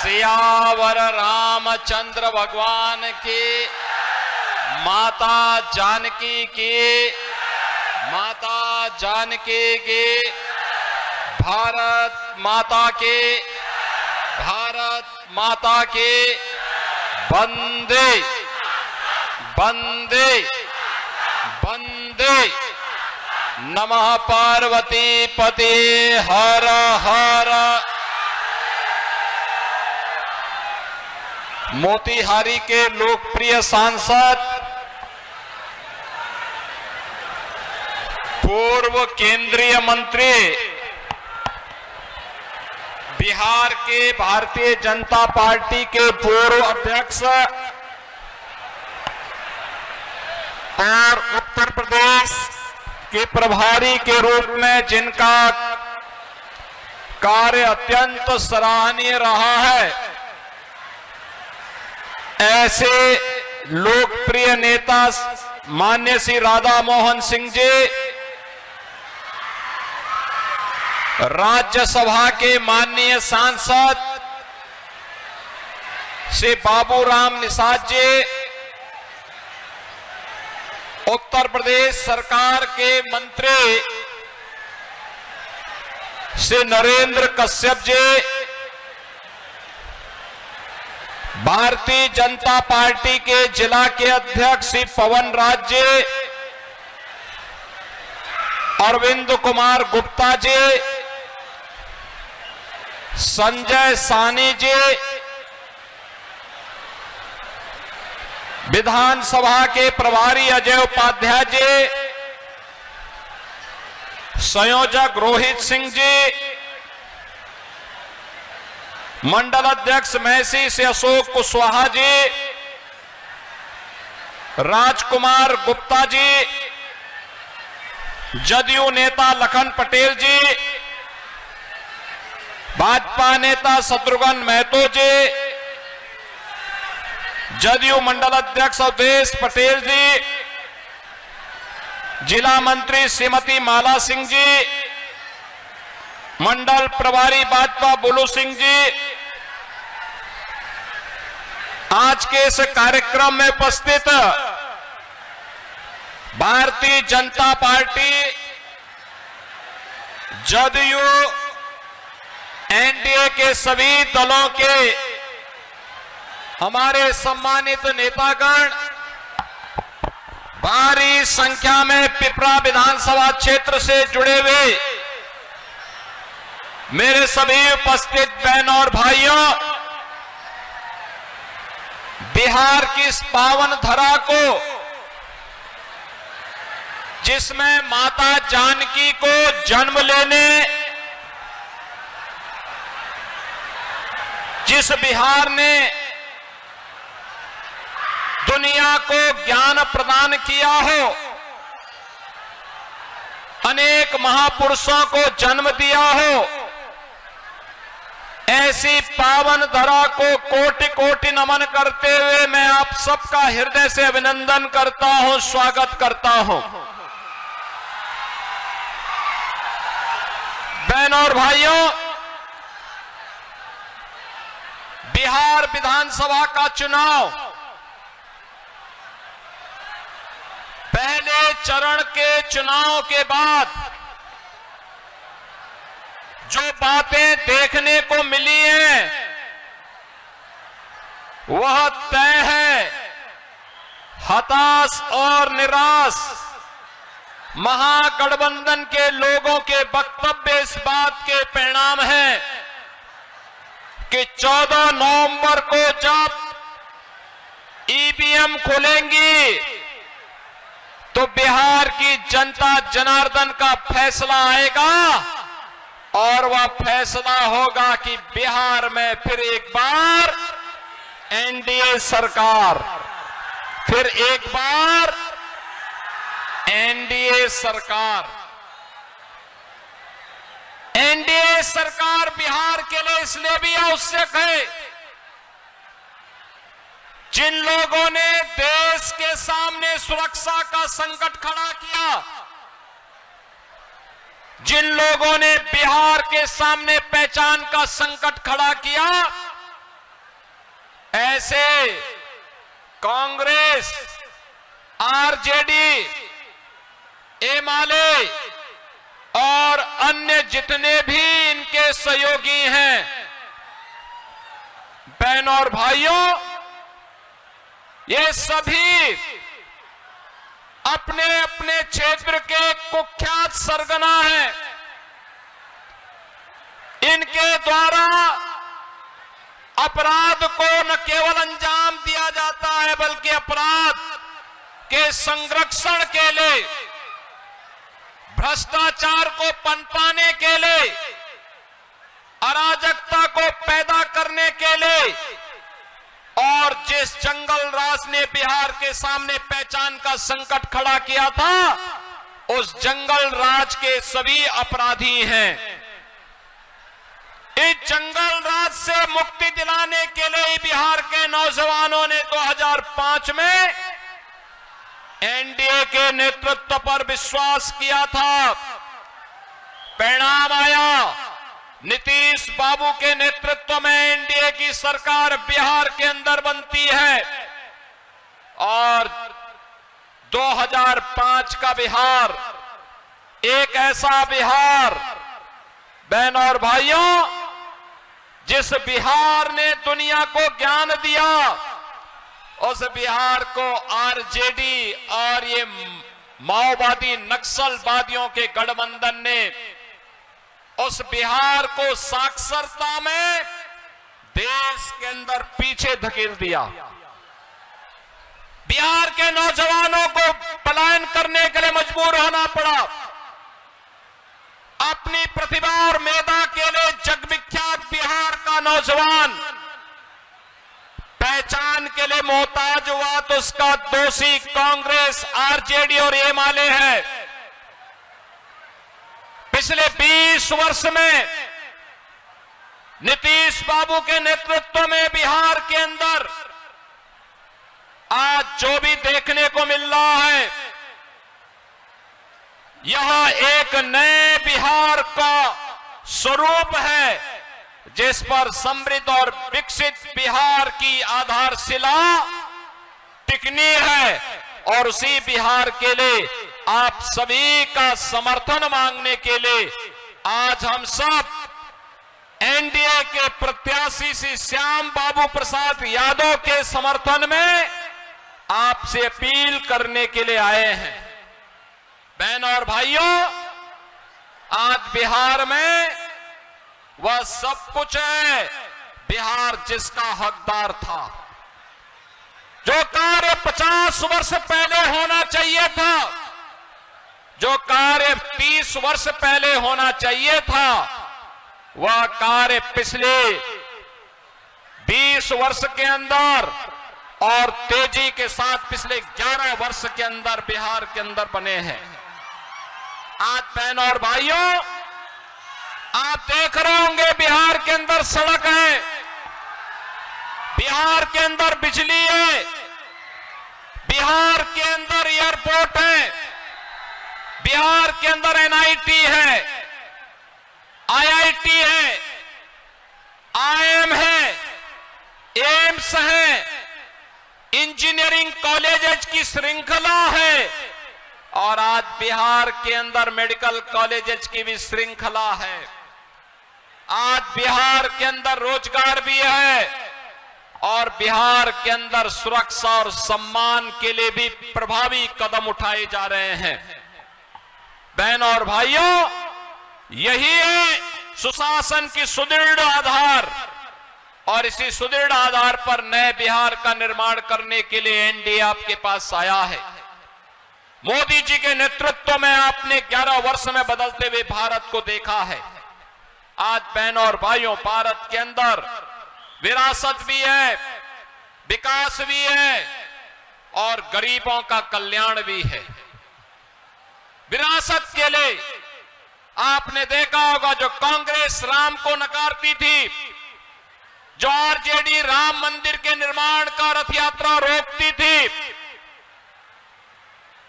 सियावर रामचंद्र भगवान की, माता जानकी की, माता जानकी की, भारत माता की, भारत माता की, वंदे वंदे वंदे। नमः पार्वती पते हर हर। मोतिहारी के लोकप्रिय सांसद, पूर्व केंद्रीय मंत्री, बिहार के भारतीय जनता पार्टी के पूर्व अध्यक्ष और उत्तर प्रदेश के प्रभारी के रूप में जिनका कार्य अत्यंत सराहनीय रहा है, ऐसे लोकप्रिय नेता माननीय श्री राधा मोहन सिंह जी, राज्यसभा के माननीय सांसद श्री बाबूराम निषाद जी, उत्तर प्रदेश सरकार के मंत्री श्री नरेंद्र कश्यप जी, भारतीय जनता पार्टी के जिला के अध्यक्ष श्री पवन राज जी, अरविंद कुमार गुप्ता जी, संजय सानी जी, विधानसभा के प्रभारी अजय उपाध्याय जी, संयोजक रोहित सिंह जी, मंडल अध्यक्ष मैसी से अशोक कुशवाहा जी, राजकुमार गुप्ता जी, जदयू नेता लखन पटेल जी, भाजपा नेता शत्रुघ्न महतो जी, जदयू मंडल अध्यक्ष अवधेश पटेल जी, जिला मंत्री श्रीमती माला सिंह जी, मंडल प्रभारी भाजपा बुलू सिंह जी, आज के इस कार्यक्रम में उपस्थित भारतीय जनता पार्टी, जदयू, एनडीए के सभी दलों के हमारे सम्मानित नेतागण, भारी संख्या में पिपरा विधानसभा क्षेत्र से जुड़े हुए मेरे सभी उपस्थित बहन और भाइयों, बिहार की इस पावन धरा को, जिसमें माता जानकी को जन्म लेने, जिस बिहार ने दुनिया को ज्ञान प्रदान किया हो, अनेक महापुरुषों को जन्म दिया हो, ऐसी पावन धरा को कोटि कोटि नमन करते हुए मैं आप सबका हृदय से अभिनंदन करता हूं, स्वागत करता हूं। बहनों और भाइयों, बिहार विधानसभा का चुनाव पहले चरण के चुनाव के बाद जो बातें देखने को मिली हैं वह तय है हताश और निराश महागठबंधन के लोगों के वक्तव्य इस बात के परिणाम है कि 14 नवंबर को जब ईवीएम खुलेंगी तो बिहार की जनता जनार्दन का फैसला आएगा और वह फैसला होगा कि बिहार में फिर एक बार एनडीए सरकार, फिर एक बार एनडीए सरकार। एनडीए सरकार बिहार के लिए इसलिए भी आवश्यक है, जिन लोगों ने देश के सामने सुरक्षा का संकट खड़ा किया, जिन लोगों ने बिहार के सामने पहचान का संकट खड़ा किया, ऐसे कांग्रेस, आरजेडी, एमाले और अन्य जितने भी इनके सहयोगी हैं, बहनों और भाइयों, ये सभी अपने अपने क्षेत्र के कुख्यात सरगना हैं। इनके द्वारा अपराध को न केवल अंजाम दिया जाता है, बल्कि अपराध के संरक्षण के लिए, भ्रष्टाचार को पनपाने के लिए, अराजकता को पैदा करने के लिए, और जिस जंगल राज ने बिहार के सामने पहचान का संकट खड़ा किया था, उस जंगल राज के सभी अपराधी हैं। इस जंगल राज से मुक्ति दिलाने के लिए बिहार के नौजवानों ने 2005 में एनडीए के नेतृत्व पर विश्वास किया था। परिणाम आया, नीतीश बाबू के नेतृत्व में एनडीए की सरकार बिहार के अंदर बनती है और 2005 का बिहार एक ऐसा बिहार, बहनों और भाइयों, जिस बिहार ने दुनिया को ज्ञान दिया, उस बिहार को आरजेडी और ये माओवादी नक्सलवादियों के गठबंधन ने उस बिहार को साक्षरता में देश के अंदर पीछे धकेल दिया। बिहार के नौजवानों को पलायन करने के लिए मजबूर होना पड़ा। अपनी प्रतिभा और मेधा के लिए जगविख्यात बिहार का नौजवान पहचान के लिए मोहताज हुआ तो उसका दोषी कांग्रेस, आरजेडी और एमाले है। पिछले 20 वर्ष में नीतीश बाबू के नेतृत्व में बिहार के अंदर आज जो भी देखने को मिल रहा है, यह एक नए बिहार का स्वरूप है, जिस पर समृद्ध और विकसित बिहार की आधारशिला टिकनी है। और उसी बिहार के लिए आप सभी का समर्थन मांगने के लिए आज हम सब एनडीए के प्रत्याशी श्री श्याम बाबू प्रसाद यादव के समर्थन में आपसे अपील करने के लिए आए हैं। बहनों और भाइयों, आज बिहार में वह सब कुछ है बिहार जिसका हकदार था। जो कार्य 50 वर्ष पहले होना चाहिए था, जो कार्य 30 वर्ष पहले होना चाहिए था, वह कार्य पिछले 20 वर्ष के अंदर और तेजी के साथ पिछले 11 वर्ष के अंदर बिहार के अंदर बने हैं। आज बहनों और भाइयों, आप देख रहे होंगे बिहार के अंदर सड़क है, बिहार के अंदर बिजली है, बिहार के अंदर एयरपोर्ट है, बिहार के अंदर एनआईटी है, आईआईटी है, आईएम है, एम्स है, इंजीनियरिंग कॉलेजेस की श्रृंखला है और आज बिहार के अंदर मेडिकल कॉलेजेस की भी श्रृंखला है। आज बिहार के अंदर रोजगार भी है और बिहार के अंदर सुरक्षा और सम्मान के लिए भी प्रभावी कदम उठाए जा रहे हैं। बहनों और भाइयों, यही है सुशासन की सुदृढ़ आधार और इसी सुदृढ़ आधार पर नए बिहार का निर्माण करने के लिए एनडीए आपके पास आया है। मोदी जी के नेतृत्व में आपने 11 वर्ष में बदलते हुए भारत को देखा है। आज बहनों और भाइयों, भारत के अंदर विरासत भी है, विकास भी है और गरीबों का कल्याण भी है। विरासत के लिए आपने देखा होगा, जो कांग्रेस राम को नकारती थी, जो आरजेडी राम मंदिर के निर्माण का रथ यात्रा रोकती थी,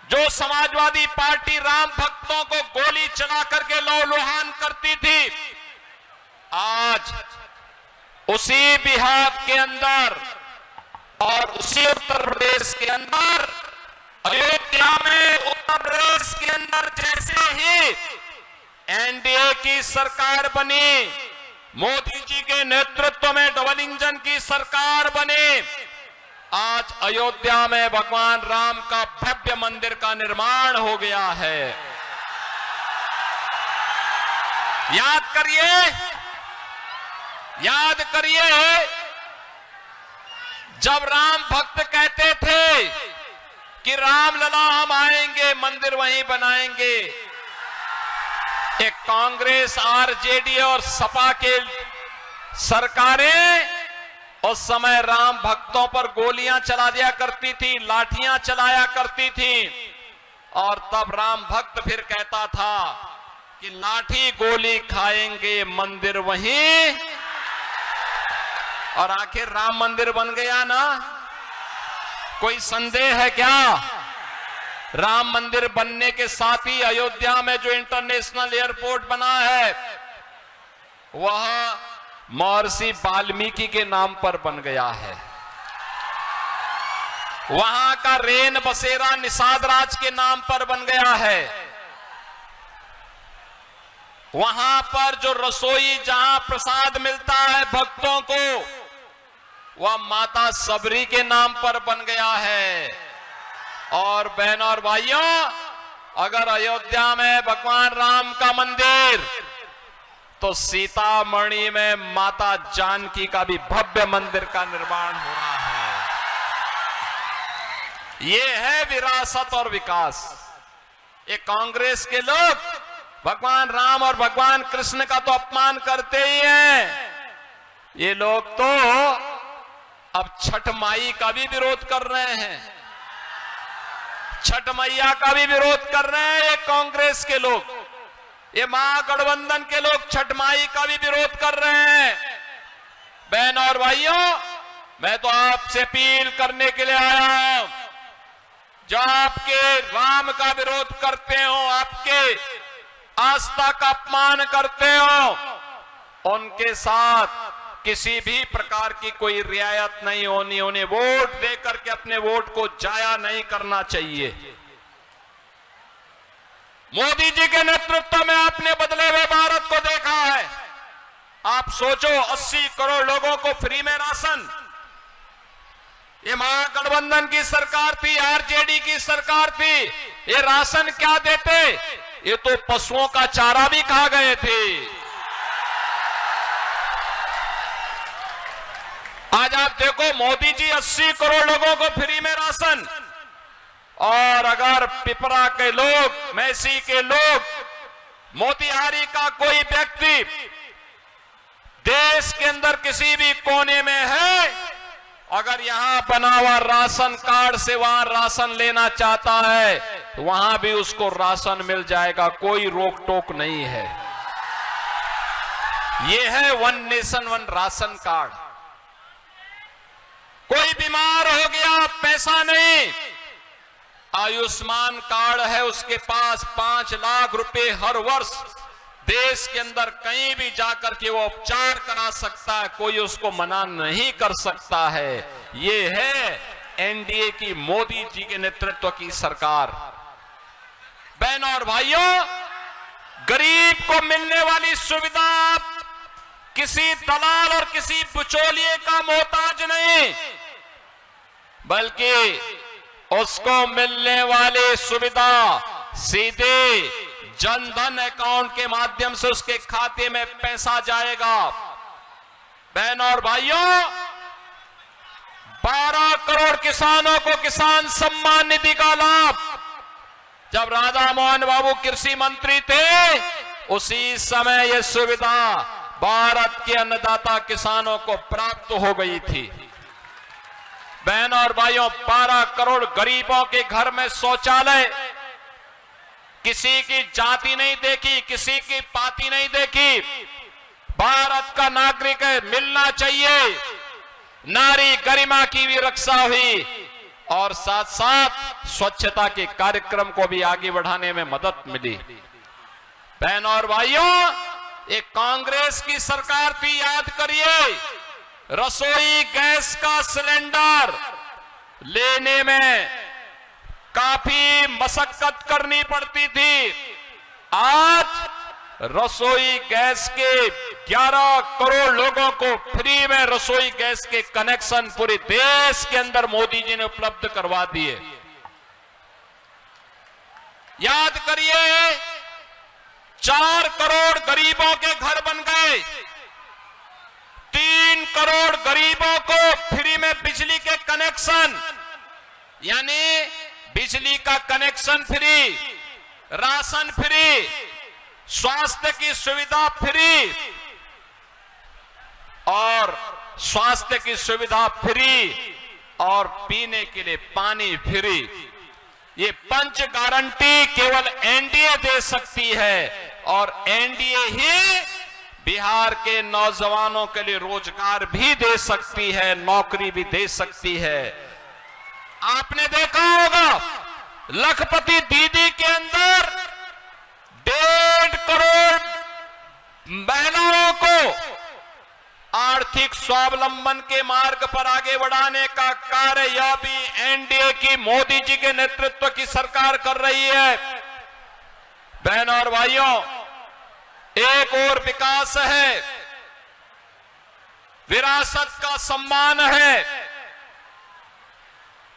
जो समाजवादी पार्टी राम भक्तों को गोली चला करके लौलुहान करती थी, आज उसी बिहार के अंदर और उसी उत्तर प्रदेश के अंदर, अयोध्या में उत्तर प्रदेश के अंदर जैसे ही एनडीए की सरकार बनी, मोदी जी के नेतृत्व में डबल इंजन की सरकार बनी, आज अयोध्या में भगवान राम का भव्य मंदिर का निर्माण हो गया है। याद करिए जब राम भक्त कहते थे कि राम लला हम आएंगे, मंदिर वहीं बनाएंगे, एक कांग्रेस, आरजेडी और सपा के सरकारें उस समय राम भक्तों पर गोलियां चला दिया करती थी, लाठियां चलाया करती थी, और तब राम भक्त फिर कहता था कि लाठी गोली खाएंगे, मंदिर वहीं। और आखिर राम मंदिर बन गया ना, कोई संदेह है क्या? राम मंदिर बनने के साथ ही अयोध्या में जो इंटरनेशनल एयरपोर्ट बना है वह महर्षि वाल्मीकि के नाम पर बन गया है। वहां का रेन बसेरा निषाद राज के नाम पर बन गया है। वहां पर जो रसोई, जहां प्रसाद मिलता है भक्तों को, वह माता सबरी के नाम पर बन गया है। और बहनों और भाइयों, अगर अयोध्या में भगवान राम का मंदिर, तो सीतामढ़ी में माता जानकी का भी भव्य मंदिर का निर्माण हो रहा है। ये है विरासत और विकास। ये कांग्रेस के लोग भगवान राम और भगवान कृष्ण का तो अपमान करते ही हैं, ये लोग तो अब छठ माई का भी विरोध कर रहे हैं, छठ मैया का भी विरोध कर रहे हैं ये कांग्रेस के लोग। ये महागठबंधन के लोग छठ माई का भी विरोध कर रहे हैं। बहनों और भाइयों, मैं तो आपसे अपील करने के लिए आया हूं, जो आपके राम का विरोध करते हो, आपके आस्था का अपमान करते हो, उनके साथ किसी भी प्रकार की कोई रियायत नहीं होनी। उन्हें वोट देकर के अपने वोट को जाया नहीं करना चाहिए। मोदी जी के नेतृत्व में आपने बदले हुए भारत को देखा है। आप सोचो, 80 करोड़ लोगों को फ्री में राशन। ये महागठबंधन की सरकार थी, आरजेडी की सरकार थी। ये राशन क्या देते? ये तो पशुओं का चारा भी खा गए थे। आज आप देखो, मोदी जी 80 करोड़ लोगों को फ्री में राशन, और अगर पिपरा के लोग, मैसी के लोग, मोतिहारी का कोई व्यक्ति देश के अंदर किसी भी कोने में है, अगर यहां बना हुआ राशन कार्ड से वहां राशन लेना चाहता है, तो वहां भी उसको राशन मिल जाएगा, कोई रोक टोक नहीं है। यह है one nation one ration card. कोई बीमार हो गया, पैसा नहीं, आयुष्मान कार्ड है उसके पास, 5 लाख रुपए हर वर्ष देश के अंदर कहीं भी जाकर के वो उपचार करा सकता है, कोई उसको मना नहीं कर सकता है। ये है एनडीए की, मोदी जी के नेतृत्व की सरकार। बहनों और भाइयों, गरीब को मिलने वाली सुविधा किसी दलाल और किसी बिचौलिए का मोहताज नहीं, बल्कि उसको मिलने वाली सुविधा सीधे जनधन अकाउंट के माध्यम से उसके खाते में पैसा जाएगा। बहनों और भाइयों, 12 करोड़ किसानों को किसान सम्मान निधि का लाभ जब राधा मोहन बाबू कृषि मंत्री थे, उसी समय यह सुविधा भारत के अन्नदाता किसानों को प्राप्त हो गई थी। बहनों और भाइयों, 12 करोड़ गरीबों के घर में शौचालय, किसी की जाति नहीं देखी, किसी की पाति नहीं देखी, भारत का नागरिक है, मिलना चाहिए। नारी गरिमा की भी रक्षा हुई, और साथ साथ स्वच्छता के कार्यक्रम को भी आगे बढ़ाने में मदद मिली। बहनों और भाइयों, एक कांग्रेस की सरकार थी, याद करिए, रसोई गैस का सिलेंडर लेने में काफी मशक्कत करनी पड़ती थी। आज रसोई गैस के 11 करोड़ लोगों को फ्री में रसोई गैस के कनेक्शन पूरे देश के अंदर मोदी जी ने उपलब्ध करवा दिए। याद करिए, 4 करोड़ गरीबों के घर बन गए, 3 करोड़ गरीबों को फ्री में बिजली के कनेक्शन, यानी बिजली का कनेक्शन फ्री, राशन फ्री, स्वास्थ्य की सुविधा फ्री और स्वास्थ्य की सुविधा फ्री और पीने के लिए पानी फ्री। ये पंच गारंटी केवल एनडीए दे सकती है और एनडीए ही बिहार के नौजवानों के लिए रोजगार भी दे सकती है, नौकरी भी दे सकती है। आपने देखा होगा लखपति दीदी के अंदर 1.5 करोड़ महिलाओं को आर्थिक स्वावलंबन के मार्ग पर आगे बढ़ाने का कार्य यह भी एनडीए की मोदी जी के नेतृत्व की सरकार कर रही है। बहनों और भाइयों, एक और विकास है, विरासत का सम्मान है,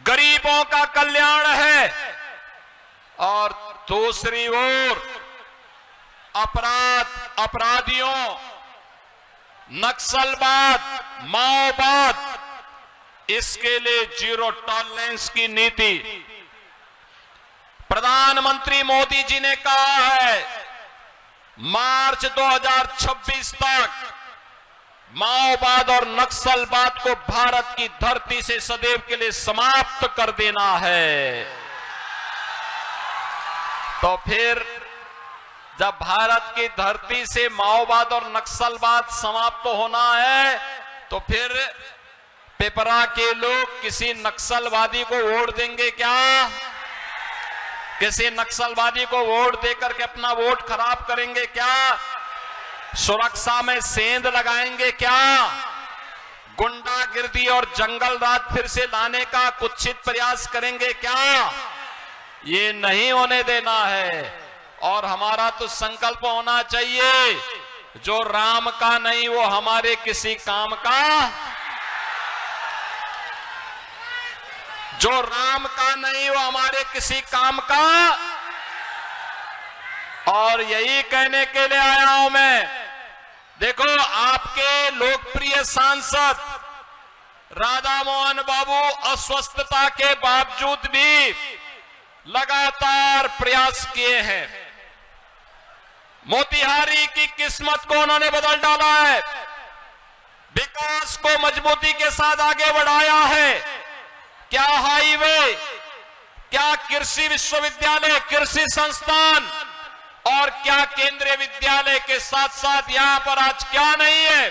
गरीबों का कल्याण है और दूसरी ओर अपराधियों, नक्सलवाद, माओवाद, इसके लिए जीरो टॉलरेंस की नीति। प्रधानमंत्री मोदी जी ने कहा है मार्च 2026 तक माओवाद और नक्सलवाद को भारत की धरती से सदैव के लिए समाप्त कर देना है। तो फिर जब भारत की धरती से माओवाद और नक्सलवाद समाप्त होना है तो फिर पिपरा के लोग किसी नक्सलवादी को वोट देंगे क्या? किसी नक्सलवादी को वोट देकर के अपना वोट खराब करेंगे क्या? सुरक्षा में सेंध लगाएंगे क्या? गुंडागिर्दी और जंगल राज फिर से लाने का कुत्सित प्रयास करेंगे क्या? ये नहीं होने देना है। और हमारा तो संकल्प होना चाहिए, जो राम का नहीं वो हमारे किसी काम का, जो राम का नहीं वो हमारे किसी काम का। और यही कहने के लिए आया हूं मैं। देखो, आपके लोकप्रिय सांसद राधा मोहन बाबू अस्वस्थता के बावजूद भी लगातार प्रयास किए हैं। मोतिहारी की किस्मत को उन्होंने बदल डाला है, विकास को मजबूती के साथ आगे बढ़ाया है। क्या हाईवे, क्या कृषि विश्वविद्यालय, कृषि संस्थान और क्या केंद्रीय विद्यालय के साथ साथ यहां पर आज क्या नहीं है?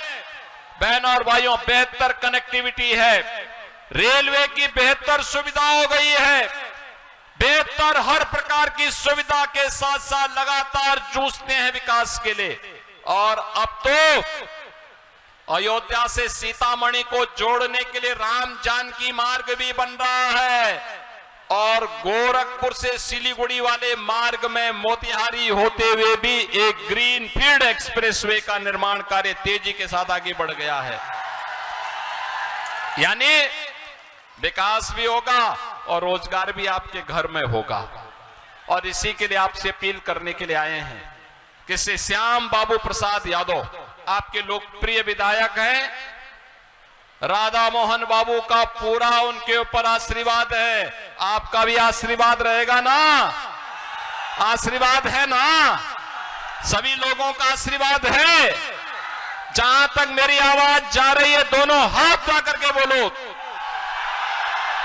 बहनों और भाइयों, बेहतर कनेक्टिविटी है, रेलवे की बेहतर सुविधा हो गई है, बेहतर हर प्रकार की सुविधा के साथ साथ लगातार जूझते हैं विकास के लिए। और अब तो अयोध्या से सीतामढ़ी को जोड़ने के लिए राम जानकी मार्ग भी बन रहा है और गोरखपुर से सिलीगुड़ी वाले मार्ग में मोतिहारी होते हुए भी एक ग्रीन फील्ड एक्सप्रेसवे का निर्माण कार्य तेजी के साथ आगे बढ़ गया है। यानी विकास भी होगा और रोजगार भी आपके घर में होगा। और इसी के लिए आपसे अपील करने के लिए आए हैं कि श्री श्याम बाबू प्रसाद यादव आपके लोकप्रिय विधायक हैं, राधा मोहन बाबू का पूरा उनके ऊपर आशीर्वाद है, आपका भी आशीर्वाद रहेगा ना? आशीर्वाद है ना? सभी लोगों का आशीर्वाद है। जहां तक मेरी आवाज जा रही है, दोनों हाथ उठा करके बोलो,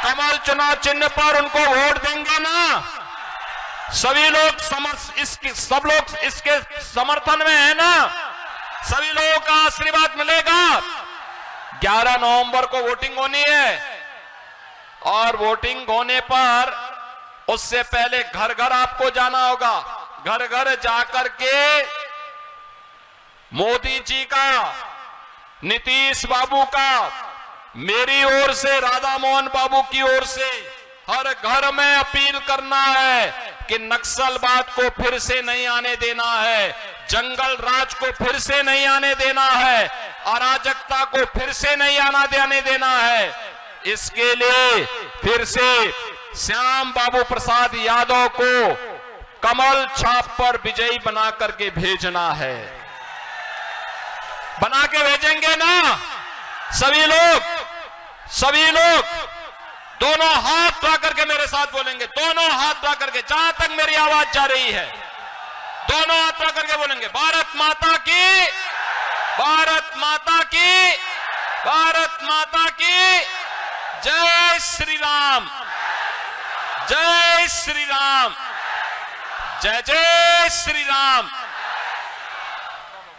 कमल चुनाव चिन्ह पर उनको वोट देंगे ना? सभी लोग सब लोग इसके समर्थन में है ना? सभी लोगों का आशीर्वाद मिलेगा। 11 नवंबर को वोटिंग होनी है और वोटिंग होने पर उससे पहले घर घर आपको जाना होगा। घर घर जाकर के मोदी जी का, नीतीश बाबू का, मेरी ओर से, राधा मोहन बाबू की ओर से हर घर में अपील करना है कि नक्सलवाद को फिर से नहीं आने देना है, जंगल राज को फिर से नहीं आने देना है, अराजकता को फिर से नहीं आना देना है। इसके लिए फिर से श्याम बाबू प्रसाद यादव को कमल छाप पर विजयी बना करके भेजना है। बना के भेजेंगे ना सभी लोग दोनों हाथ उठा करके मेरे साथ बोलेंगे, दोनों हाथ उठा करके, जहां तक मेरी आवाज जा रही है दोनों हाथ उठा करके बोलेंगे, भारत माता की, भारत माता की, भारत माता की जय श्री राम, जय श्री राम, जय जय श्री राम।